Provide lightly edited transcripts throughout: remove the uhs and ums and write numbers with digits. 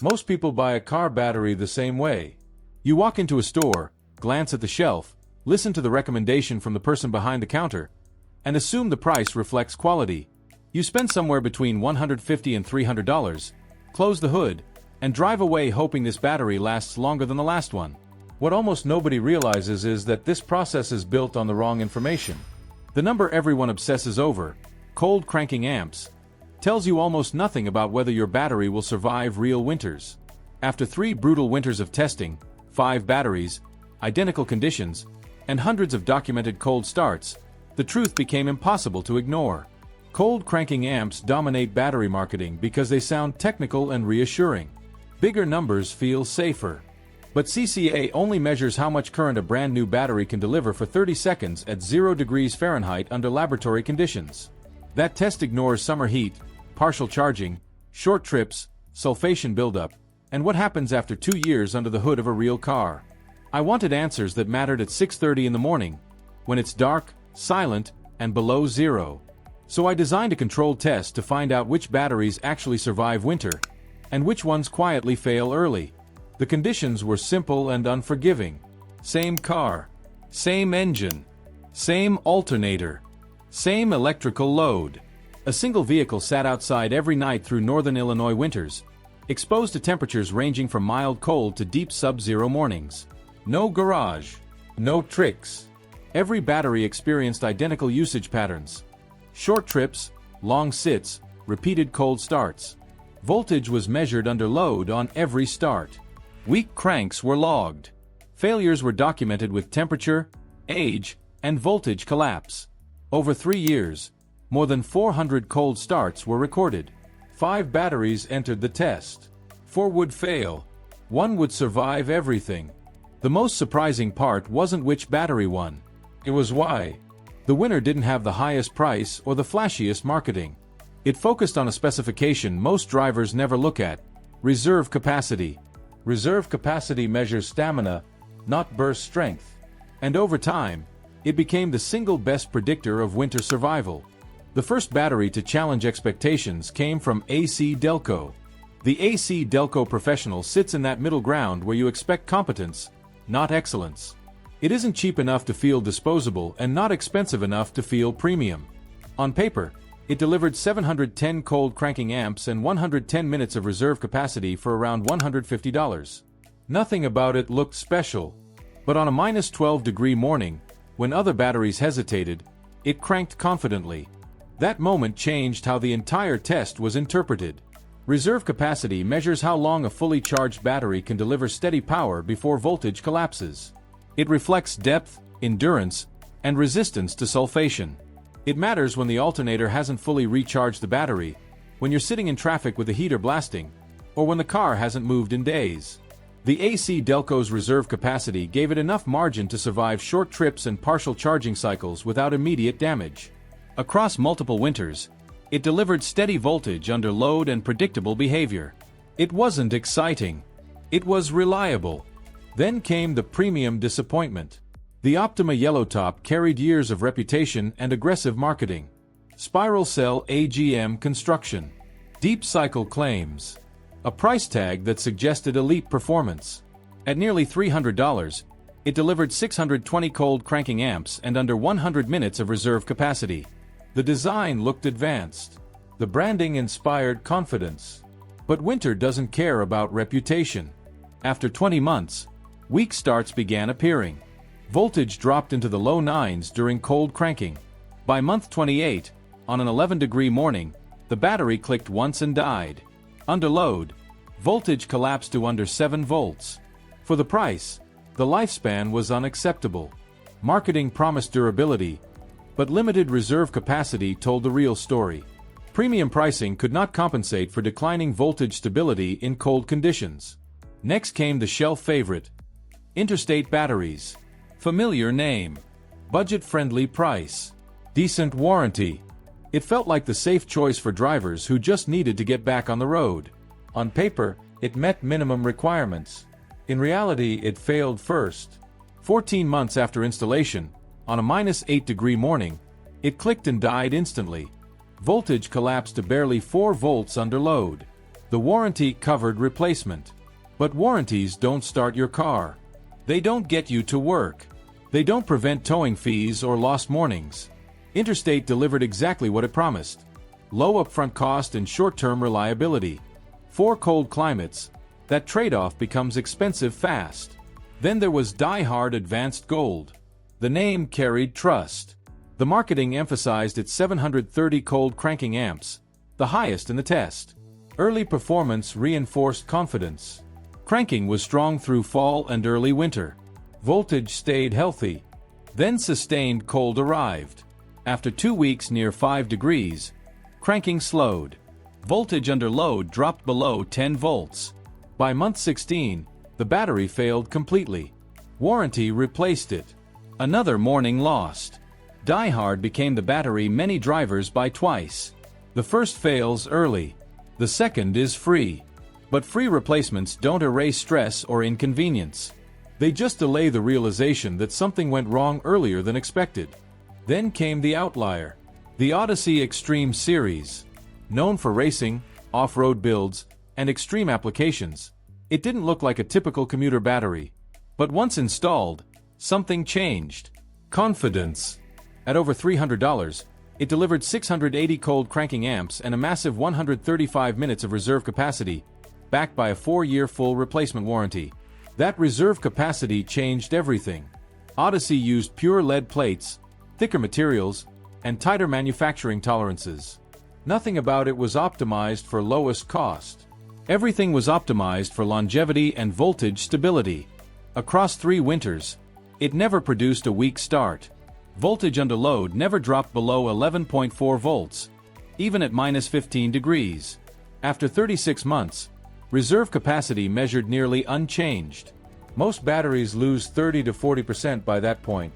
Most people buy a car battery the same way. You walk into a store, glance at the shelf, listen to the recommendation from the person behind the counter, and assume the price reflects quality. You spend somewhere between $150 and $300, close the hood, and drive away hoping this battery lasts longer than the last one. What almost nobody realizes is that this process is built on the wrong information. The number everyone obsesses over, cold cranking amps, tells you almost nothing about whether your battery will survive real winters. After 3 brutal winters of testing, 5 batteries, identical conditions, and hundreds of documented cold starts, the truth became impossible to ignore. Cold cranking amps dominate battery marketing because they sound technical and reassuring. Bigger numbers feel safer. But CCA only measures how much current a brand new battery can deliver for 30 seconds at 0 degrees Fahrenheit under laboratory conditions. That test ignores summer heat, partial charging, short trips, sulfation buildup, and what happens after 2 years under the hood of a real car. I wanted answers that mattered at 6:30 in the morning, when it's dark, silent, and below zero. So I designed a controlled test to find out which batteries actually survive winter, and which ones quietly fail early. The conditions were simple and unforgiving. Same car, same engine, same alternator, same electrical load. A single vehicle sat outside every night through northern Illinois winters, exposed to temperatures ranging from mild cold to deep sub-zero mornings. No garage, no tricks. Every battery experienced identical usage patterns. Short trips, long sits, repeated cold starts. Voltage was measured under load on every start. Weak cranks were logged. Failures were documented with temperature, age, and voltage collapse. Over 3 years, more than 400 cold starts were recorded. 5 batteries entered the test. 4 would fail. 1 would survive everything. The most surprising part wasn't which battery won. It was why. The winner didn't have the highest price or the flashiest marketing. It focused on a specification most drivers never look at: reserve capacity. Reserve capacity measures stamina, not burst strength. And over time, it became the single best predictor of winter survival. The first battery to challenge expectations came from ACDelco. The ACDelco Professional sits in that middle ground where you expect competence, not excellence. It isn't cheap enough to feel disposable and not expensive enough to feel premium. On paper, it delivered 710 cold cranking amps and 110 minutes of reserve capacity for around $150. Nothing about it looked special. But on a minus 12-degree morning, when other batteries hesitated, it cranked confidently. That moment changed how the entire test was interpreted. Reserve capacity measures how long a fully charged battery can deliver steady power before voltage collapses. It reflects depth, endurance, and resistance to sulfation. It matters when the alternator hasn't fully recharged the battery, when you're sitting in traffic with the heater blasting, or when the car hasn't moved in days. The ACDelco's reserve capacity gave it enough margin to survive short trips and partial charging cycles without immediate damage. Across multiple winters, it delivered steady voltage under load and predictable behavior. It wasn't exciting. It was reliable. Then came the premium disappointment. The Optima Yellow top carried years of reputation and aggressive marketing. Spiral cell AGM construction. Deep cycle claims. A price tag that suggested elite performance. At nearly $300, it delivered 620 cold cranking amps and under 100 minutes of reserve capacity. The design looked advanced. The branding inspired confidence. But winter doesn't care about reputation. After 20 months, weak starts began appearing. Voltage dropped into the low 9s during cold cranking. By month 28, on an 11-degree morning, the battery clicked once and died. Under load, voltage collapsed to under 7 volts. For the price, the lifespan was unacceptable. Marketing promised durability, but limited reserve capacity told the real story. Premium pricing could not compensate for declining voltage stability in cold conditions. Next came the shelf favorite: Interstate batteries. Familiar name. Budget-friendly price. Decent warranty. It felt like the safe choice for drivers who just needed to get back on the road. On paper, it met minimum requirements. In reality, it failed first. 14 months after installation, on a minus 8-degree morning, it clicked and died instantly. Voltage collapsed to barely 4 volts under load. The warranty covered replacement. But warranties don't start your car. They don't get you to work. They don't prevent towing fees or lost mornings. Interstate delivered exactly what it promised. Low upfront cost and short-term reliability. For cold climates, that trade-off becomes expensive fast. Then there was DieHard Advanced Gold. The name carried trust. The marketing emphasized its 730 cold cranking amps, the highest in the test. Early performance reinforced confidence. Cranking was strong through fall and early winter. Voltage stayed healthy. Then sustained cold arrived. After 2 weeks near 5 degrees, cranking slowed. Voltage under load dropped below 10 volts. By month 16, the battery failed completely. Warranty replaced it. Another morning lost. DieHard became the battery many drivers buy twice. The first fails early. The second is free. But free replacements don't erase stress or inconvenience. They just delay the realization that something went wrong earlier than expected. Then came the outlier. The Odyssey Extreme Series. Known for racing, off-road builds, and extreme applications, it didn't look like a typical commuter battery. But once installed, something changed. Confidence. At over $300, it delivered 680 cold cranking amps and a massive 135 minutes of reserve capacity, backed by a 4-year full replacement warranty. That reserve capacity changed everything. Odyssey used pure lead plates, thicker materials, and tighter manufacturing tolerances. Nothing about it was optimized for lowest cost. Everything was optimized for longevity and voltage stability. Across 3 winters, it never produced a weak start. Voltage under load never dropped below 11.4 volts, even at minus 15 degrees. After 36 months, reserve capacity measured nearly unchanged. Most batteries lose 30 to 40% by that point.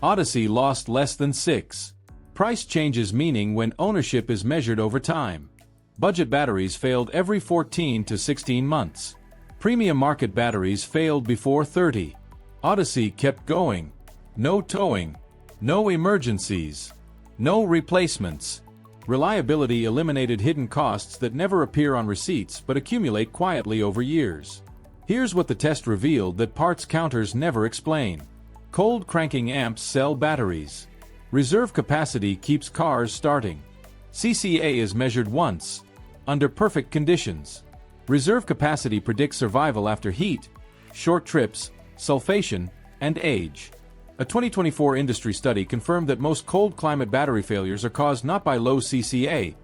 Odyssey lost less than 6. Price changes meaning when ownership is measured over time. Budget batteries failed every 14 to 16 months. Premium market batteries failed before 30. Odyssey kept going. No towing. No emergencies. No replacements. Reliability eliminated hidden costs that never appear on receipts but accumulate quietly over years. Here's what the test revealed that parts counters never explain. Cold cranking amps sell batteries. Reserve capacity keeps cars starting. CCA is measured once, under perfect conditions. Reserve capacity predicts survival after heat, short trips, sulfation, and age. A 2024 industry study confirmed that most cold climate battery failures are caused not by low CCA,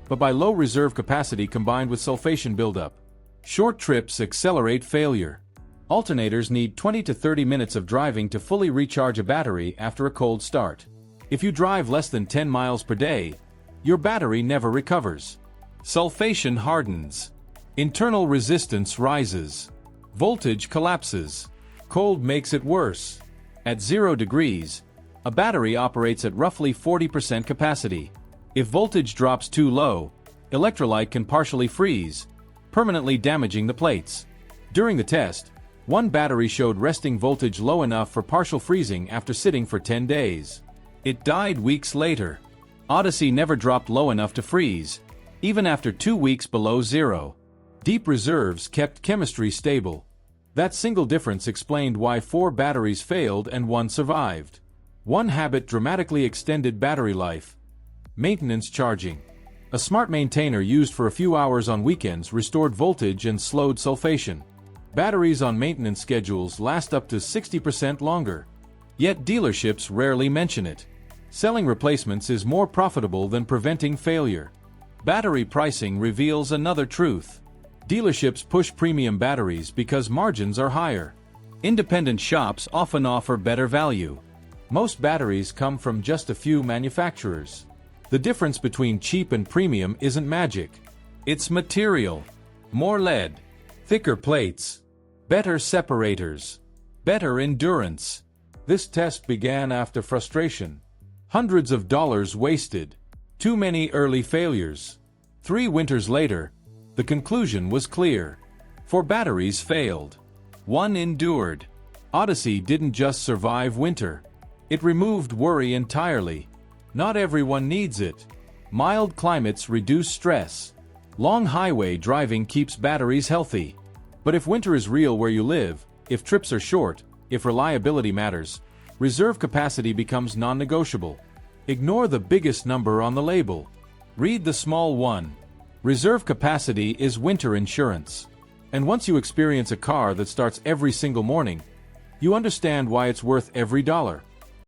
but by low reserve capacity combined with sulfation buildup. Short trips accelerate failure. Alternators need 20 to 30 minutes of driving to fully recharge a battery after a cold start. If you drive less than 10 miles per day, your battery never recovers. Sulfation hardens. Internal resistance rises. Voltage collapses. Cold makes it worse. At 0 degrees, a battery operates at roughly 40% capacity. If voltage drops too low, electrolyte can partially freeze, permanently damaging the plates. During the test, one battery showed resting voltage low enough for partial freezing after sitting for 10 days. It died weeks later. Odyssey never dropped low enough to freeze, even after 2 weeks below 0. Deep reserves kept chemistry stable. That single difference explained why 4 batteries failed and 1 survived. One habit dramatically extended battery life. Maintenance charging. A smart maintainer used for a few hours on weekends restored voltage and slowed sulfation. Batteries on maintenance schedules last up to 60% longer. Yet dealerships rarely mention it. Selling replacements is more profitable than preventing failure. Battery pricing reveals another truth. Dealerships push premium batteries because margins are higher. Independent shops often offer better value. Most batteries come from just a few manufacturers. The difference between cheap and premium isn't magic. It's material. More lead. Thicker plates. Better separators. Better endurance. This test began after frustration. Hundreds of dollars wasted. Too many early failures. 3 winters later, the conclusion was clear. 4 batteries failed. 1 endured. Odyssey didn't just survive winter. It removed worry entirely. Not everyone needs it. Mild climates reduce stress. Long highway driving keeps batteries healthy. But if winter is real where you live, if trips are short, if reliability matters, reserve capacity becomes non-negotiable. Ignore the biggest number on the label. Read the small one. Reserve capacity is winter insurance. And once you experience a car that starts every single morning, you understand why it's worth every dollar.